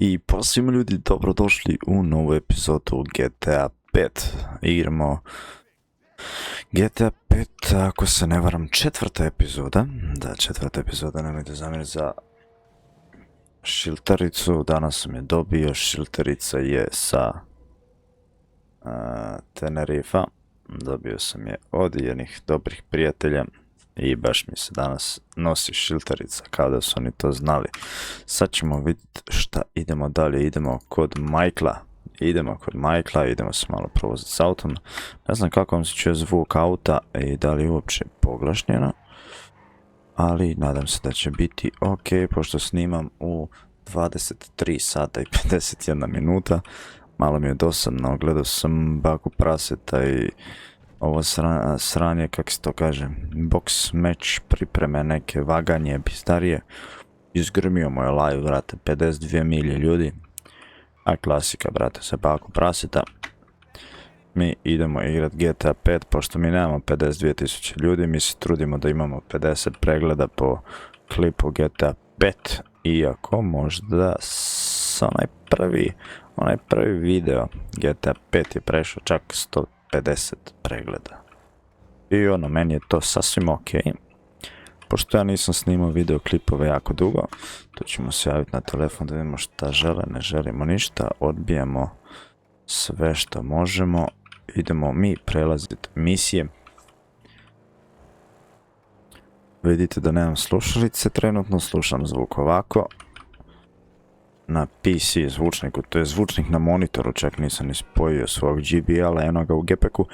I pozdrav svima ljudi, dobrodošli u novu epizodu GTA 5. Igramo GTA 5, ako se ne varam, četvrta epizoda. Da, četvrta epizoda, nemojte zamjeriti za šiltericu. Danas sam je dobio, šilterica je sa Tenerifa. Dobio sam je od jednih dobrih prijatelja i baš mi se danas nosi šilterica, kao da su oni to znali. Sad ćemo vidjeti šta idemo dalje. Idemo kod Michaela, idemo se malo provoziti s autom. Ne znam kako vam se čuje zvuk auta i da li je uopće poglašnjeno, ali nadam se da će biti ok, pošto snimam u 23 sata i 51 minuta. Malo mi je dosadno, gledao sam Baku praseta i ovo sranje, kak se to kaže, box match, pripreme neke, vaganje, bizdarije. Izgrmio mu je live, brate, 52 milije ljudi. A klasika, brate, sa Baku praseta. Mi idemo igrat GTA 5, pošto mi nemamo 52.000 ljudi, mi se trudimo da imamo 50 pregleda po klipu GTA 5, iako možda s onaj prvi video GTA 5 je prešao čak 150 pregleda. I ono, meni je to sasvim ok. Pošto ja nisam snimao videoklipove jako dugo, to ćemo se javiti na telefon da vidimo šta žele, ne želimo ništa, odbijemo sve što možemo, idemo mi prelaziti misije. Vidite da nemam slušalice, trenutno slušam zvuk ovako. Na PC zvučniku, to je zvučnik na monitoru, čak nisam ni spojio svog JBL-a, eno ga u GPK-u.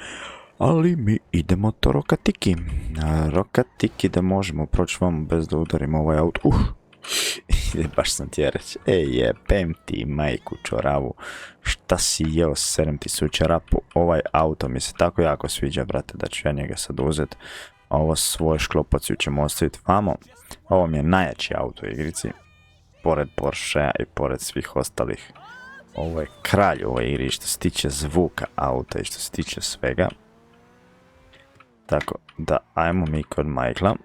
Ali mi idemo to rokatiki da možemo proći vam bez da udarimo ovaj auto. Baš sam ti je reći, jebem ti majku čoravu, šta si jeo, serem ti suća rapu, ovaj auto mi se tako jako sviđa, brate, da ću ja njega sad uzet. A ovo svoj šklopaciju ćemo ostaviti vamo. Ovo mi je najjači auto u igrici, pored Porschea i pored svih ostalih. Ovo je kralj u ovoj igri što se tiče zvuka auta i što se tiče svega. Tako da, ajmo mi kod Michaela.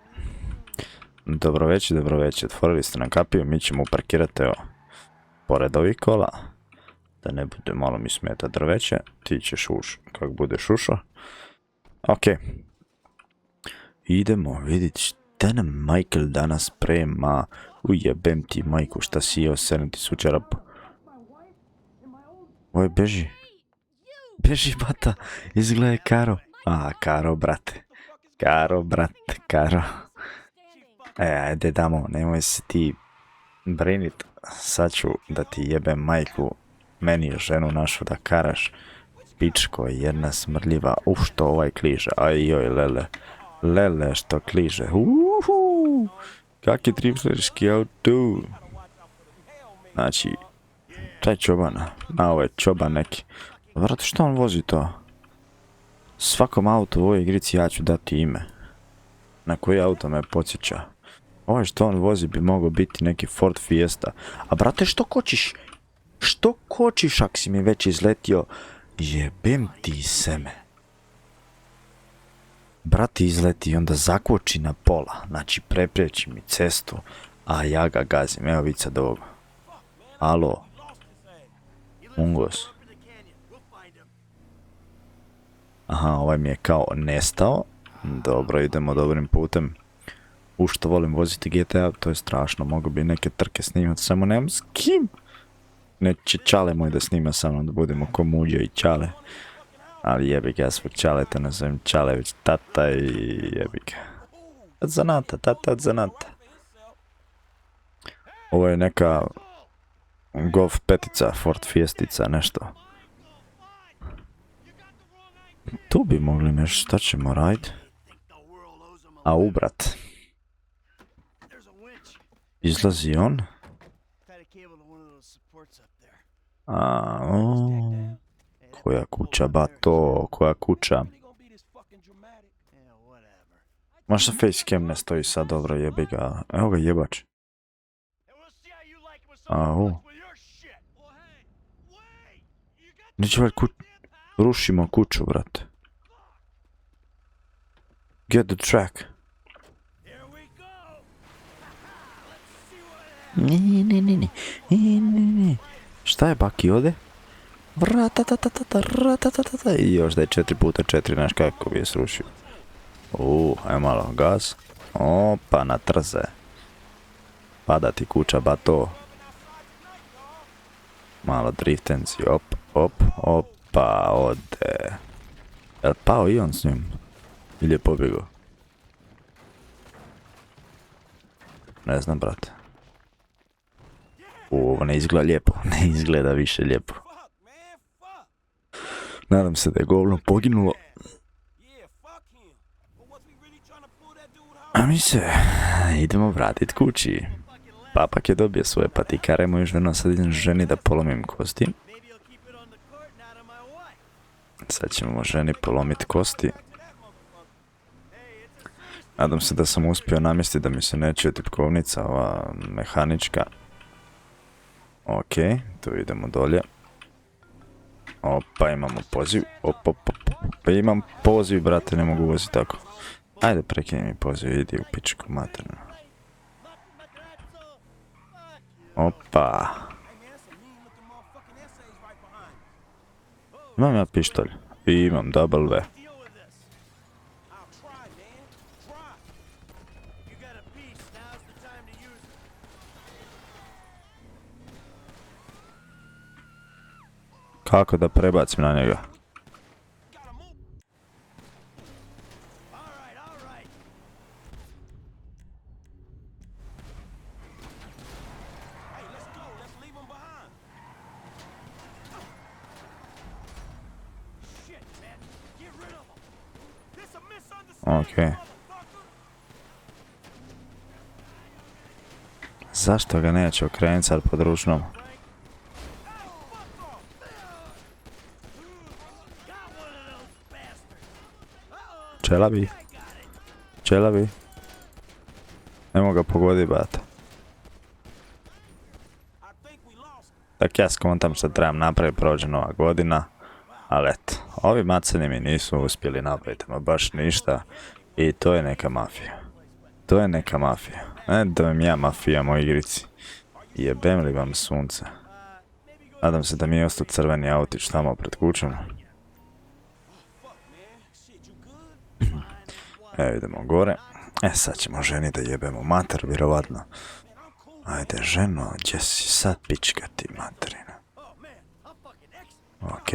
Dobro večer, otvorili ste nam kapiju, mi ćemo uparkirati evo pored ovih kola. Da ne bude malo mi smeta drveće, ti ćeš kako budeš ušao. Ok. Idemo vidjeti šta nam Michael danas prema. Ujebem ti majku, šta si jeo, serem ti suća rapu. Oj, beži. Beži, bata, izgledaj Karo. Karo, brate. Karo. Ajde damo, nemoj se ti brinit. Sad ću da ti jebem majku, meni je ženu našu da karaš. Pičko, jedna smrljiva. Što ovaj kliže. Ajoj, lele što kliže. Kak je triplerski auto? Znači, taj čobana. Ovo je čoban neki. Vrati, što on vozi to? Svakom autu u ovoj igrici ja ću dati ime. Na koji auto me podsjeća? Ovo što on vozi bi mogao biti neki Ford Fiesta. A brate, što kočiš? Što kočiš ako si mi već izletio? Jebem ti seme. Brati izleti i onda zakoči na pola. Znači prepriječi mi cestu, a ja ga gazim. Evo vica do ovoga. Alo. Ungos. Aha, ovaj mi je kao nestao. Dobro, idemo dobrim putem. Što volim voziti GTA, to je strašno. Mogu bi neke trke snimati, samo nemam s kim. Neće Čale moj da snima sa mnom, da budemo ko Muđo i Čale. Ali jebi ga, ja svog Čaleta nazovem Čalević tata i jebi ga. Od zanata. Ovo je neka Golf petica, Ford Fiestica, nešto. Tu bi mogli nešto, šta ćemo raditi? Brat. Izlazi on. Koja kuća, bato, koja kuća. Možda facecam ne stoji sad dobro, jebi ga. Evo ga jebač. Neće valjda rušimo kuću, brate. Get the track. Ne. Šta je baki ovdje? Vratatatata. I još da je 4x4, znaš kako bi je srušio. Ajmo malo gas. Opa, na trze. Pada ti kuća, bato. Malo driftenci, opa, ode. Jel pao i on s njim? Ili je pobjegao? Ne znam, brate. Ovo ne izgleda lijepo, ne izgleda više lijepo. Nadam se da je govno poginulo. A mi se idemo vratit kući. Papak je dobio svoje patikare, moju ženu sad idem ženi da polomim kosti. Sad ćemo ženi polomiti kosti. Nadam se da sam uspio namjestiti da mi se ne čuje tipkovnica, ova mehanička. Ok, tu idemo dolje. Opa, imamo poziv. Pa imam poziv, brate, ne mogu voziti tako. Ajde, prekini mi poziv, idi u pičku maternu. Opa. Imam ja pištolj. I imam double V. Kako da prebacim na njega? Ok. Zašto ga neće okrenuti sad pod ručnom? Čelavi. Nemo ga pogodi, bata. Tak ja skontam što trebam napraviti, prođe nova godina. Ali eto, ovi macani mi nisu uspjeli napraviti baš ništa. I to je neka mafija. Dojem ja mafijam u igrici. Jebem li vam sunce. Nadam se da mi je ostao crveni autić tamo pred kućom. Evo idemo gore. Sad ćemo ženi da jebemo mater, vjerovatno. Ajde ženo, gdje si sad pička ti materina? Ok.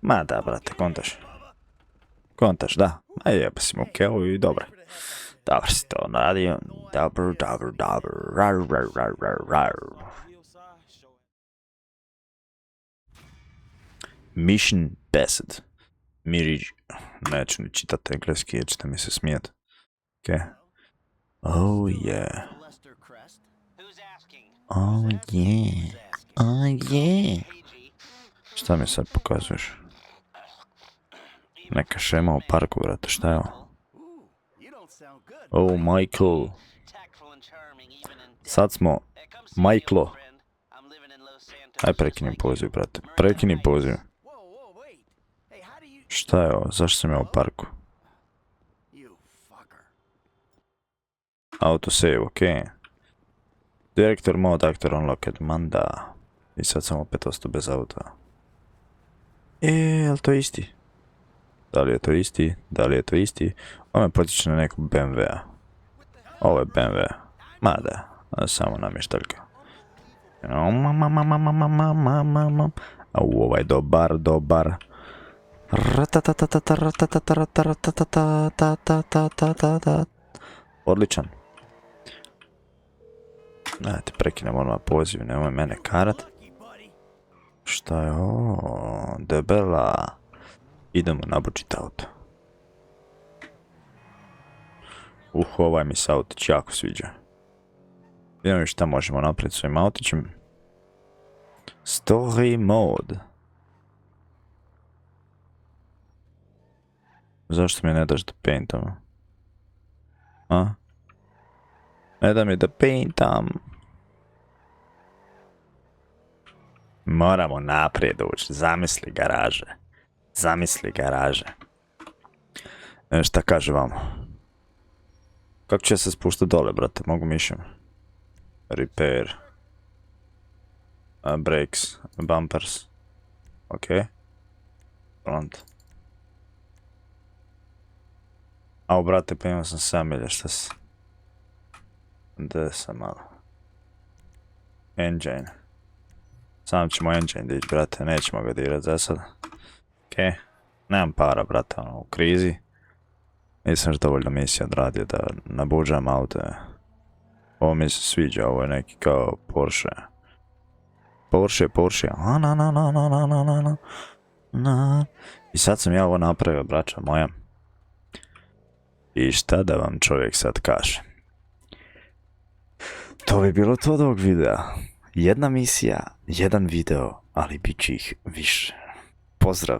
Ma da, brate, kontaš, da. A jeba si mu keo i dobro. Dobro si to nadio. Dobro. Mission passed. Miriđ. Neću ni čitati engleski, jer ćete mi se smijeti. Ok. Oh yeah. Šta mi sad pokazuješ? Neka šema u parku, brate, šta je ovo? Oh, Michael. Sad smo... Michaelo. Aj, prekini poziv, brate. Prekini poziv. Šta je ovo? Zašto sam ja u parku? Autosave, okej. Direktor mode, actor unlocked, manda. I sad sam opet ostao bez auta. Jel to isti? Da li je to isti? Ovo me potiče na neku BMW-a. Ovo je BMW. Ma da, samo namještaljka. Ovo je dobar. Odličan. Ajde, prekinem odmah poziv, nemoj mene karat. Šta je ovo? Debela. Idemo nabučiti auto. Ovaj mi se autić jako sviđa. Vidimo šta možemo napraviti s ovim autićem. Story mode. Zašto mi ne daš da paintam? A? Ne da mi da paintam. Moramo naprijed ući. Zamisli garaže. Šta kaže vamo? Kako će se spuštati dole, brate? Mogu mišljam. Repair. Brakes. Bumpers. Ok. Front. Au, brate, pa imao sam 7 milja, šta si? Da sam malo. Engine. Sam ćemo engine dići, brate, nećemo ga dirat za sad. Ok. Nemam para, brate, ono, u krizi. Nisam još dovoljno misija odradio da nabuđam auto. Ovo mi se sviđa, ovo je neki kao Porsche. Porsche. Na. I sad sam ja ovo napravio, braća moja. I šta da vam čovjek sad kaže? To bi bilo to od ovog videa. Jedna misija, jedan video, ali bit će ih više. Pozdrav!